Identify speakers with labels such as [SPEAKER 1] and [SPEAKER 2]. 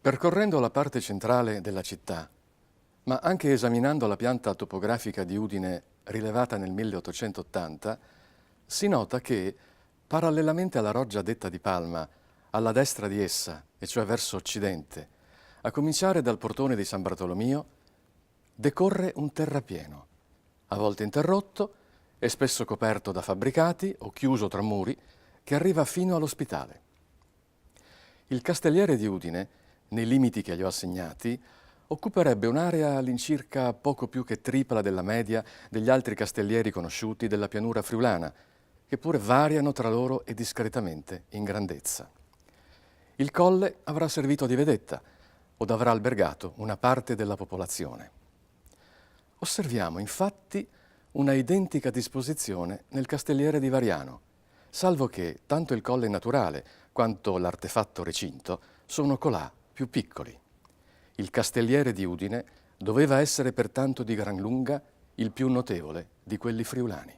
[SPEAKER 1] Percorrendo la parte centrale della città, ma anche esaminando la pianta topografica di Udine rilevata nel 1880, si nota che, parallelamente alla roggia detta di Palma, alla destra di essa, e cioè verso occidente, a cominciare dal portone di San Bartolomeo, decorre un terrapieno, a volte interrotto e spesso coperto da fabbricati o chiuso tra muri, che arriva fino all'ospitale. Il Castelliere di Udine, nei limiti che gli ho assegnati, occuperebbe un'area all'incirca poco più che tripla della media degli altri castellieri conosciuti della pianura friulana, che pure variano tra loro e discretamente in grandezza. Il colle avrà servito di vedetta o avrà albergato una parte della popolazione. Osserviamo infatti una identica disposizione nel Castelliere di Variano, salvo che tanto il colle naturale quanto l'artefatto recinto sono colà più piccoli. Il Castelliere di Udine doveva essere pertanto di gran lunga il più notevole di quelli friulani.